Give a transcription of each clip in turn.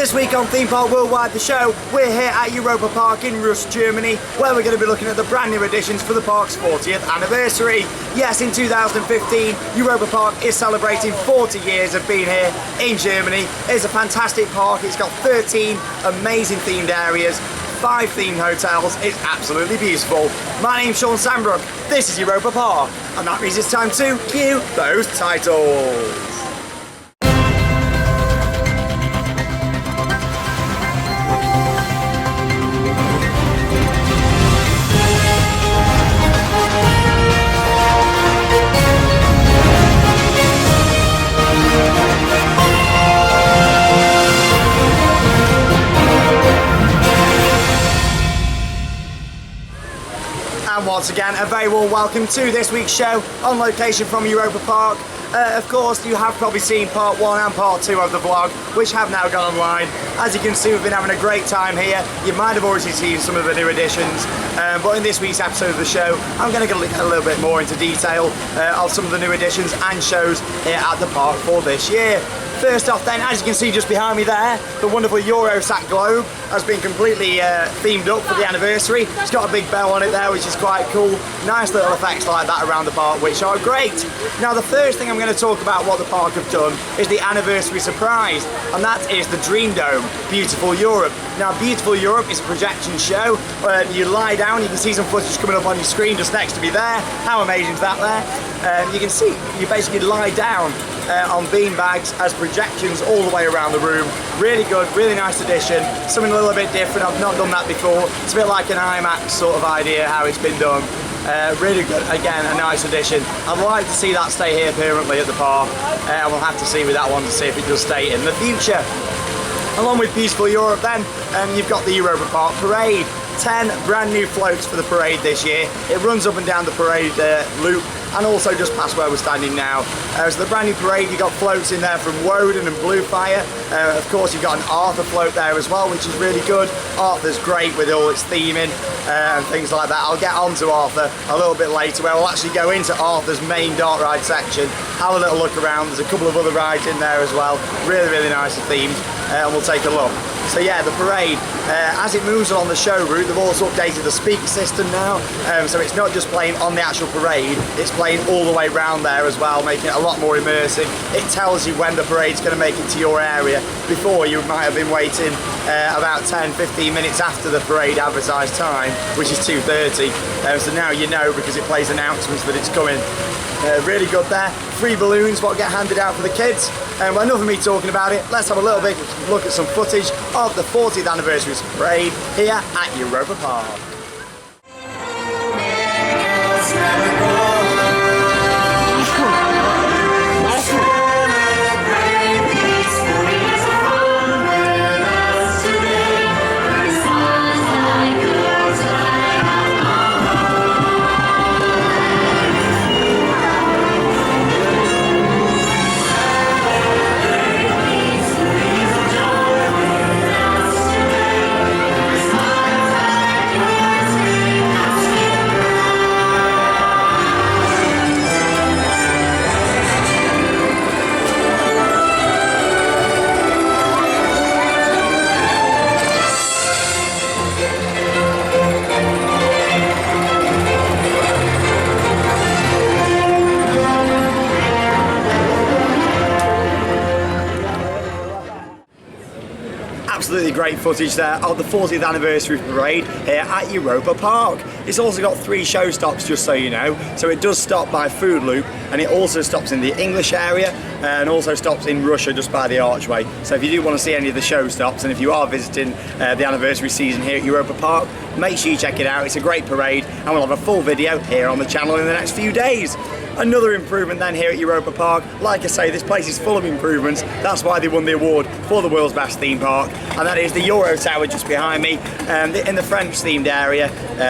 This week on Theme Park Worldwide, the show, we're here at Europa Park in Rust, Germany, where we're going to be looking at the brand new additions for the park's 40th anniversary. Yes, in 2015, Europa Park is celebrating 40 years of being here in Germany. It's a fantastic park. It's got 13 amazing themed areas, 5 themed hotels. It's absolutely beautiful. My name's Shawn Sanbrooke. This is Europa Park, and that means it's time to cue those titles. And once again, a very warm welcome to this week's show on location from Europa Park. Of course, you have probably seen part 1 and part 2 of the vlog, which have now gone online. As you can see, we've been having a great time here. You might have already seen some of the new additions, but in this week's episode of the show, I'm going to go a little bit more into detail of some of the new additions and shows here at the park for this year. First off then, as you can see just behind me there, the wonderful Eurosat globe has been completely themed up for the anniversary. It's got a big bell on it there, which is quite cool. Nice little effects like that around the park, which are great. Now the first thing I'm going to talk about what the park have done is the anniversary surprise, and that is the Dream Dome, Beautiful Europe. Now Beautiful Europe is a projection show where you lie down, you can see some footage coming up on your screen just next to me there. How amazing is that there? You can see, you basically lie down on bean bags as projections all the way around the room. Really good, really nice addition. Something a little bit different. I've not done that before. It's a bit like an IMAX sort of idea how it's been done. Really good. Again, a nice addition. I'd like to see that stay here permanently at the park. We'll have to see with that one to see if it does stay in the future. Along with Beautiful Europe then, you've got the Europa Park Parade. 10 brand new floats for the parade this year. It runs up and down the parade loop, and also just past where we're standing now. So the brand new parade, you've got floats in there from Woden and Bluefire. Of course, you've got an Arthur float there as well, which is really good. Arthur's great with all its theming and things like that. I'll get on to Arthur a little bit later, where we'll actually go into Arthur's main dark ride section, have a little look around. There's a couple of other rides in there as well. Really, really nicely themed, and we'll take a look. So yeah, the parade, as it moves along the show route, they've also updated the speaker system now, so it's not just playing on the actual parade, it's playing all the way around there as well, making it a lot more immersive. It tells you when the parade's going to make it to your area. Before, you might have been waiting about 10-15 minutes after the parade advertised time, which is 2:30, so now you know because it plays announcements that it's coming. Really good there. Free balloons, what get handed out for the kids. Well, enough of me talking about it. Let's have a little bit look at some footage of the 40th anniversary parade here at Europa Park. Absolutely great footage there of the 40th anniversary parade here at Europa Park. It's also got 3 show stops, just so you know. So it does stop by Food Loop, and it also stops in the English area, and also stops in Russia just by the archway. So if you do want to see any of the show stops, and if you are visiting the anniversary season here at Europa Park, make sure you check it out. It's a great parade, and we'll have a full video here on the channel in the next few days. Another improvement then here at Europa Park. Like I say, this place is full of improvements. That's why they won the award for the world's best theme park, and that is the Euro Tower just behind me. In the French themed area,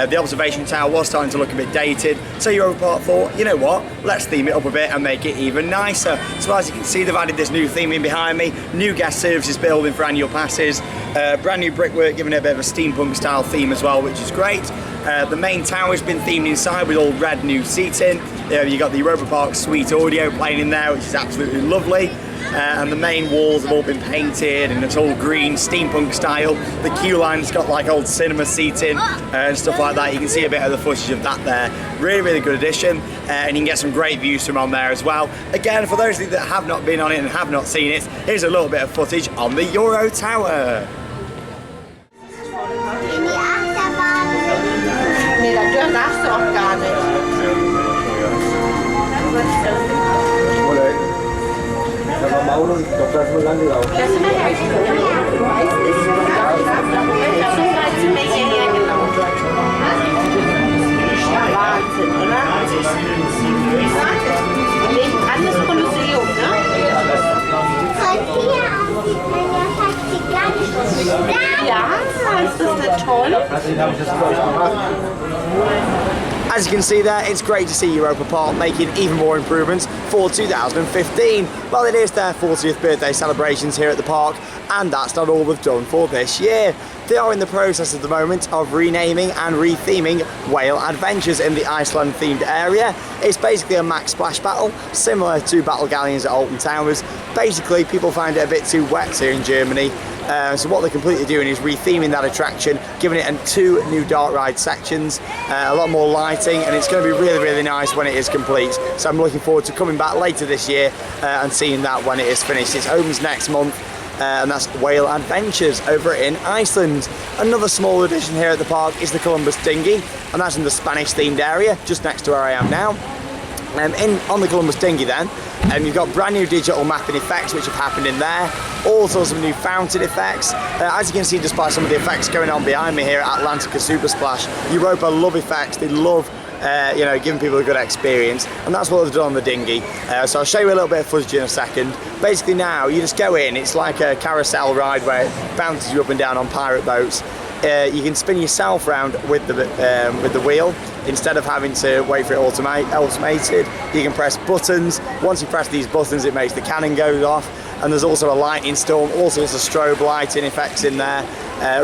the observation tower was starting to look a bit dated, so Europa Park thought, you know what, let's theme it up a bit and make it even nicer. So as you can see, they've added this new theming behind me, new guest services building for annual passes, brand new brickwork giving it a bit of a steampunk style theme as well, which is great. The main tower's been themed inside with all red new seating. You've got the Europa Park Suite audio playing in there, which is absolutely lovely. and the main walls have all been painted and it's all green, steampunk style. The queue line's got like old cinema seating and stuff like that. You can see a bit of the footage of that there. Really, really good addition, and you can get some great views from on there as well. Again, for those of you that have not been on it and have not seen it, here's a little bit of footage on the Euro Tower. As you can see there, it's great to see Europa Park making even more improvements for 2015. Well, it is their 40th birthday celebrations here at the park, and that's not all we've done for this year. They are in the process at the moment of renaming and retheming Whale Adventures in the Iceland themed area. It's basically a max splash battle, similar to Battle Galleons at Alton Towers. Basically, people find it a bit too wet here in Germany. So what they're completely doing is retheming that attraction, giving it 2 new dark ride sections, a lot more lighting, and it's going to be really, really nice when it is complete. So I'm looking forward to coming back later this year and seeing that when it is finished. It opens next month, and that's Whale Adventures over in Iceland. Another small addition here at the park is the Columbus Dinghy, and that's in the Spanish themed area, just next to where I am now. On the Columbus Dinghy then, you've got brand new digital mapping effects which have happened in there, also some new fountain effects. As you can see just by some of the effects going on behind me here at Atlantica Super Splash, Europa love effects, they love giving people a good experience, and that's what they've done on the dinghy. So I'll show you a little bit of footage in a second. Basically now, you just go in, it's like a carousel ride where it bounces you up and down on pirate boats. You can spin yourself around with the wheel. Instead of having to wait for it automated, you can press buttons. Once you press these buttons, it makes the cannon go off. And there's also a lightning storm, all sorts of strobe lighting effects in there.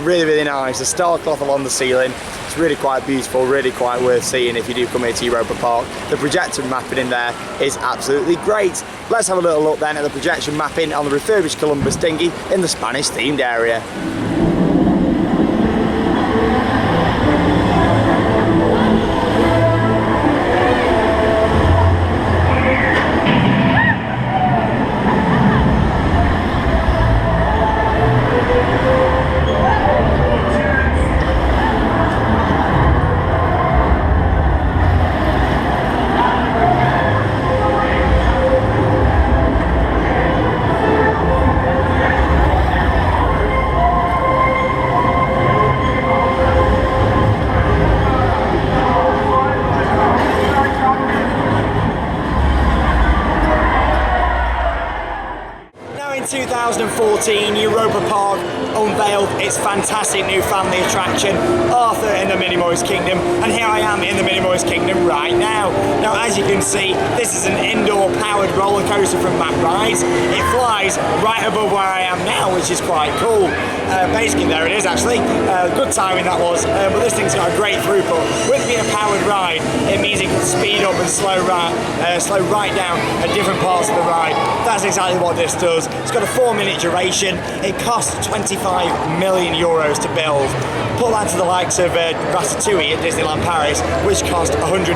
Really, really nice. The star cloth along the ceiling. It's really quite beautiful, really quite worth seeing if you do come here to Europa Park. The projection mapping in there is absolutely great. Let's have a little look then at the projection mapping on the refurbished Columbus Dinghy in the Spanish themed area. In 2014, Europa Park unveiled its fantastic new family attraction, Arthur in the Minimoys Kingdom, and here I am in the Minimoys Kingdom right now. Now, as you can see, this is an indoor powered roller coaster from Mack Rides. It flies right above where I am now, which is quite cool. Basically, there it is actually. Good timing that was, but this thing's got a great throughput. With being a powered ride, it means it can speed up and slow right down at different parts of the ride. That's exactly what this does. It's got a 4-minute duration. It costs 25 million euros to build. Put that to the likes of Ratatouille at Disneyland Paris, which cost 150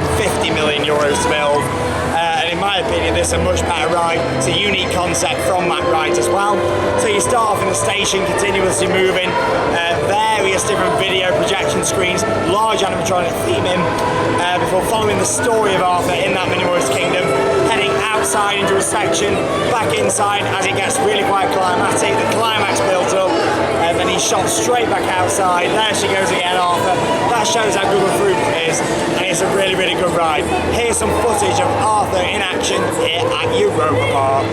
million euros to build. And in my opinion, this is a much better ride. It's a unique concept from Mack Rides as well. So you start off in the station, continuously moving, various different video projection screens, large animatronic theming, before following the story of Arthur in that Minimoys Kingdom, heading outside into a section, back inside as it gets really quite climatic. The climax builds up, and then he's shot straight back outside. There she goes again, Arthur. That shows how good the throughput is, and it's a really, really good ride. Here's some footage of Arthur in action here at Europa Park.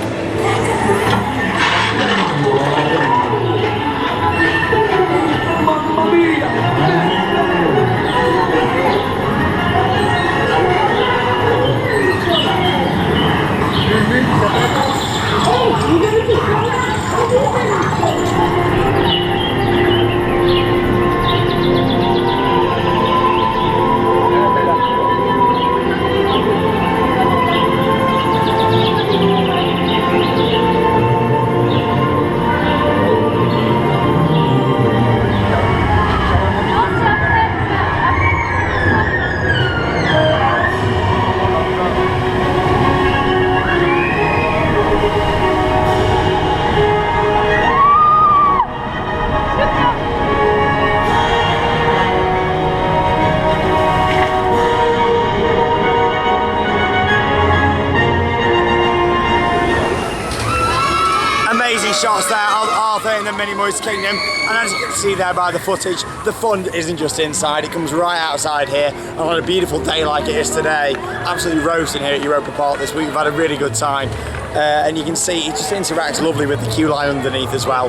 there, Arthur in the Mini Moist Kingdom, and as you can see there by the footage, the fun isn't just inside, it comes right outside here, and on a beautiful day like it is today, absolutely roasting here at Europa Park this week. We've had a really good time. And you can see it just interacts lovely with the queue line underneath as well,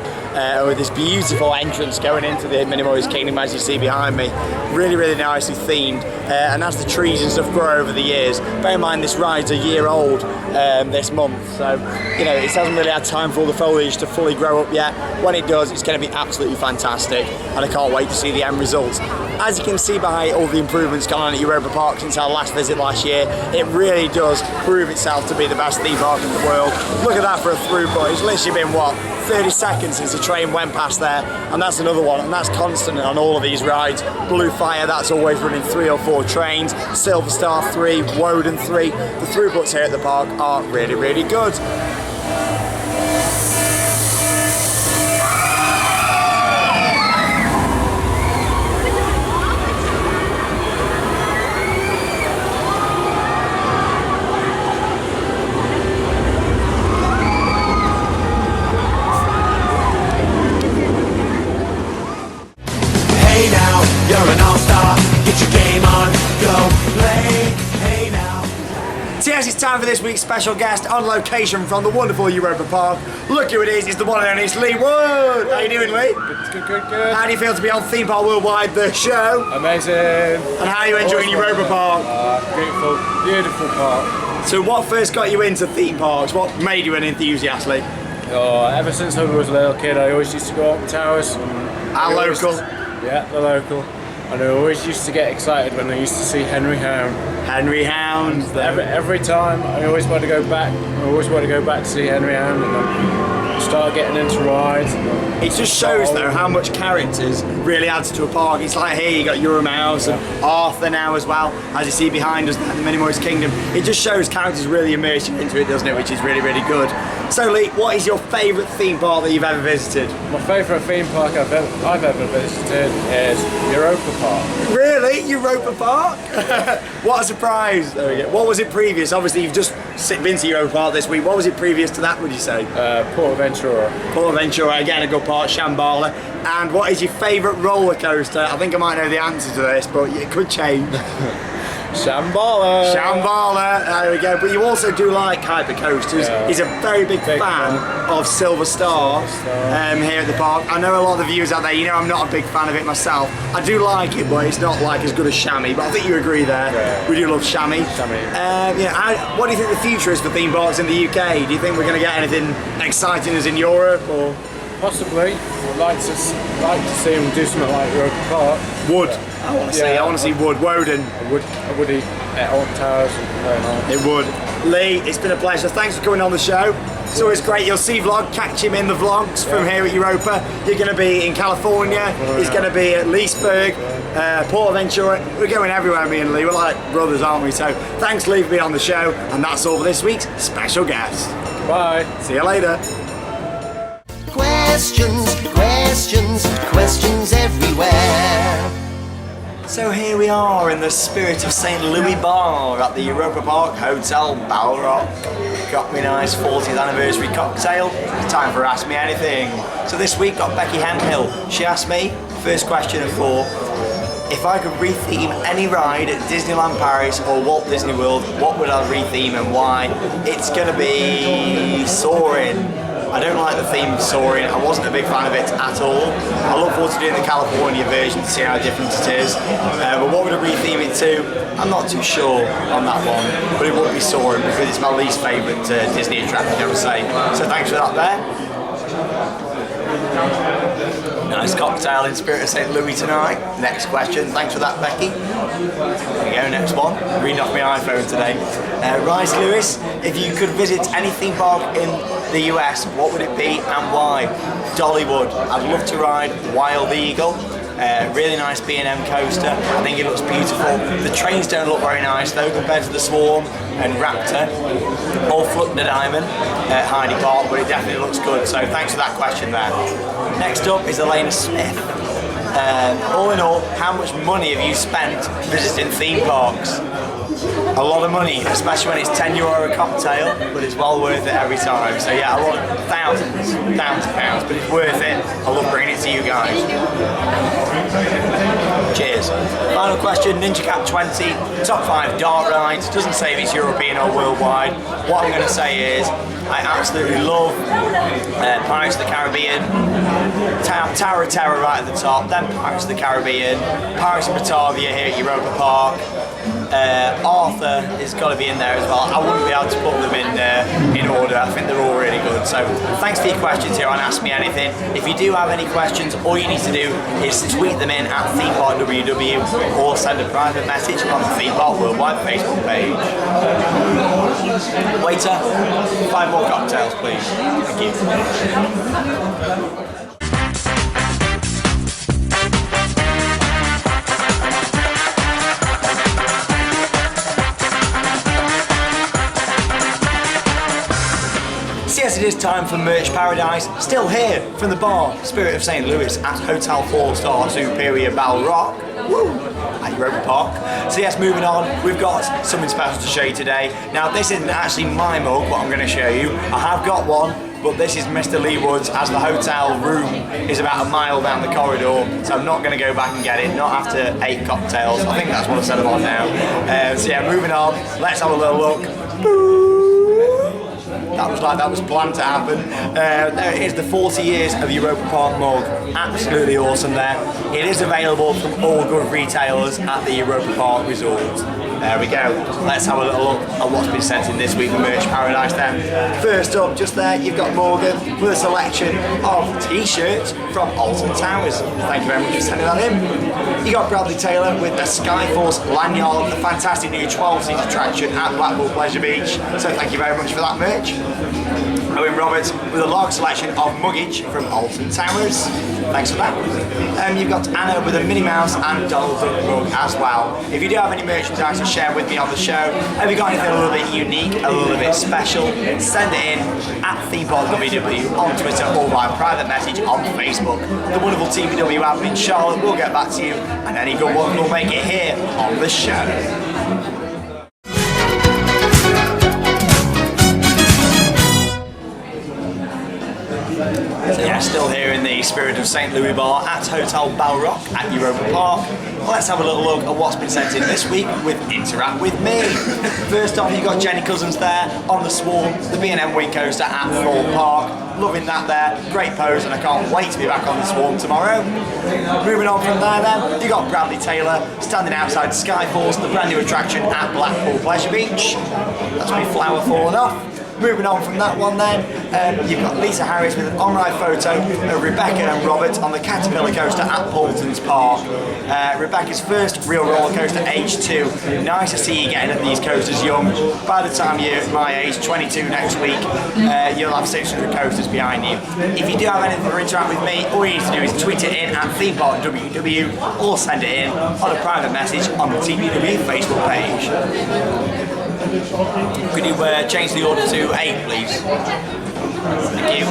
with this beautiful entrance going into the Mini Moist Kingdom, as you see behind me. Really, really nicely themed, and as the trees and stuff grow over the years, bear in mind this ride's a year old this month, so you know it hasn't really had time for all the foliage to fully grow up yet. When it does, it's going to be absolutely fantastic, and I can't wait to see the end results. As you can see by all the improvements gone on at Europa Park since our last visit last year, it really does prove itself to be the best theme park in the world. Look at that for a throughput. It's literally been, what, 30 seconds since the train went past there, and that's another one, and that's constant on all of these rides. Blue Fire, that's always running 3 or 4 trains. Silver Star 3, Woden 3. The throughputs here at the park are really, really good. You're an all-star, get your game on, go play, hey now. So yes, it's time for this week's special guest on location from the wonderful Europa Park. Look who it is, it's the one and only, it's Lee Wood. How you doing, Lee? Good. How do you feel to be on Theme Park Worldwide, the show? Amazing. And how are you enjoying Europa Park? Beautiful park. So what first got you into theme parks? What made you an enthusiast, Lee? Ever since I was a little kid, I always used to go up to towers. Our local? Yeah, the local. And I always used to get excited when I used to see Henry Hound. Henry Hound. Every time, I always want to go back. To see Henry Hound, and then start getting into rides. It just shows though how much characters really adds to a park. It's like here you got Euromouse and Arthur now as well, as you see behind us there, the Mini Moist Kingdom. It just shows characters really immerse you into it, doesn't it? Which is really, really good. So Lee, what is your favourite theme park that you've ever visited? My favourite theme park I've ever visited is Europa Park. Really? Europa Park? What a surprise. There we go. What was it previous? Obviously you've just been to Europa Park this week. What was it previous to that, would you say? Portaventura. Portaventura, again a good park, Shambhala. And what is your favourite roller coaster? I think I might know the answer to this, but it could change. Shambhala, there we go. But you also do like hyper coasters. Yeah. He's a very big fan of Silver Star here at the park. I know a lot of the viewers out there, you know I'm not a big fan of it myself. I do like it, but it's not like as good as Chamois. But I think you agree there. Yeah. We do love Chamois. What do you think the future is for theme parks in the UK? Do you think we're going to get anything exciting as in Europe? Or possibly. I'd like to see him do something like Europa Park. Wood. I want to see Wood. Woden. I would eat at all towers. It would. Lee, it's been a pleasure. Thanks for coming on the show. It's always great. You'll see vlog, catch him in the vlogs from here at Europa. You're going to be in California. He's going to be at Leesburg, Portaventura. We're going everywhere, me and Lee. We're like brothers, aren't we? So thanks, Lee, for being on the show. And that's all for this week's special guest. Bye. See you later. Questions everywhere. So here we are in the spirit of St. Louis Bar at the Europa Park Hotel Balrock. Got me a nice 40th anniversary cocktail. Time for Ask Me Anything. So this week got Becky Hemphill. She asked me, first question of 4, if I could retheme any ride at Disneyland Paris or Walt Disney World, what would I retheme and why? It's gonna be Soarin'. I don't like the theme of Soarin'. I wasn't a big fan of it at all. I look forward to doing the California version to see how different it is. But what would I retheme it to? I'm not too sure on that one. But it would be Soarin' because it's my least favourite Disney attraction, I would say. So thanks for that there. Nice cocktail in spirit of St. Louis tonight. Next question. Thanks for that, Becky. There we go, next one. Reading off my iPhone today. Rice Lewis, if you could visit any theme park in the US, what would it be and why? Dollywood. I'd love to ride Wild Eagle. Really nice B&M coaster. I think it looks beautiful. The trains don't look very nice though compared to the Swarm and Raptor or Fluck the Diamond at Heidi Park, but it definitely looks good. So thanks for that question there. Next up is Elena Smith. All in all, how much money have you spent visiting theme parks? A lot of money, especially when it's €10 a cocktail, but it's well worth it every time. So yeah, a lot of thousands of pounds, but it's worth it. I love bringing it to you guys. Cheers. Final question, Ninja Cat 20, top 5 dart rides. Doesn't say if it's European or worldwide. What I'm going to say is, I absolutely love Pirates of the Caribbean, Tower of Terror right at the top, then Pirates of the Caribbean, Pirates of Batavia here at Europa Park. Arthur has got to be in there as well. I wouldn't be able to put them in order. I think they're all really good. So thanks for your questions here on Ask Me Anything. If you do have any questions, all you need to do is tweet them in at ThemeParkWW or send a private message on the Theme Park Worldwide Facebook page. Waiter, 5 more cocktails, please. Thank you. Yes, it is time for Merch Paradise. Still here from the bar, Spirit of St. Louis at Hotel 4-Star Superior Balrock. Woo! At Europa Park. So yes, moving on, we've got something special to show you today. Now this isn't actually my mug, what I'm going to show you. I have got one, but this is Mr. Leewood's, as the hotel room is about a mile down the corridor, so I'm not going to go back and get it, not after 8 cocktails. I think that's what I said I'm on now. So yeah, moving on, let's have a little look. That was planned to happen. There it is, the 40 years of Europa Park mug. Absolutely awesome there. It is available from all good retailers at the Europa Park Resort. There we go. Let's have a little look at what's been sent in this week for Merch Paradise then. First up, just there, you've got Morgan with a selection of t-shirts from Alton Towers. Thank you very much for sending that in. You got Bradley Taylor with the Skyforce lanyard, the fantastic new 12-seat attraction at Blackpool Pleasure Beach. So thank you very much for that merch. Owen Roberts with a large selection of muggage from Alton Towers. Thanks for that. You've got Anna with a Minnie Mouse and Donald Duck mug as well. If you do have any merchandise to share with me on the show, have you got anything a little bit unique, a little bit special, send it in at ThemeParkWW on Twitter or via private message on Facebook. The wonderful TPW admin Charlotte will get back to you, and any good one will make it here on the show. So yeah, still here in the Spirit of St. Louis bar at Hotel Balrock at Europa Park. Let's have a little look at what's been sent in this week with Interact With Me. First off, you've got Jenny Cousins there on the Swarm, the B&M Wing Coaster at Thorpe Park. Loving that there, great pose, and I can't wait to be back on the Swarm tomorrow. Moving on from there then, you've got Bradley Taylor standing outside Skyforce, the brand new attraction at Blackpool Pleasure Beach. That's me flower falling off. Moving on from that one then, you've got Lisa Harris with an on-ride photo of Rebecca and Robert on the Caterpillar coaster at Paultons Park. Rebecca's first real roller coaster, age 2. Nice to see you getting at these coasters young. By the time you're my age, 22 next week, you'll have 600 coasters behind you. If you do have anything to interact with me, all you need to do is tweet it in at ThemeParkWW or send it in on a private message on the TPW Facebook page. Could you change the order to 8, please? Thank you.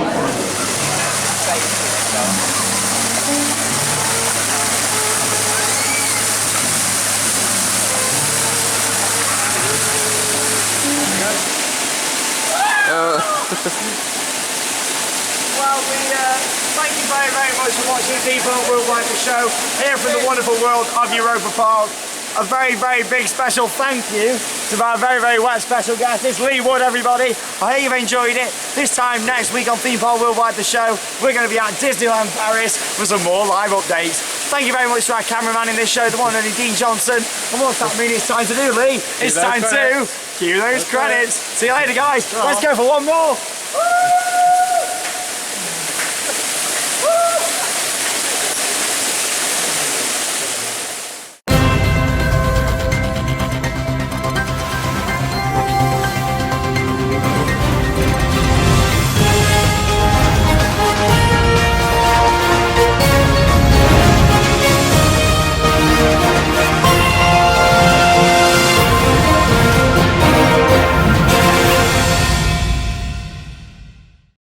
Well, we thank you very, very much for watching the Theme Park Worldwide show here from the wonderful world of Europa Park. A very, very big special thank you to our very, very wet special guest. It's Lee Wood, everybody. I hope you've enjoyed it. This time next week on Theme Park Worldwide the show, we're going to be at Disneyland Paris for some more live updates. Thank you very much to our cameraman in this show, the one and only Dean Johnson. And what's that mean it's time to do, Lee? It's time to cue those credits. See you later, guys. Let's go for one more. Woo!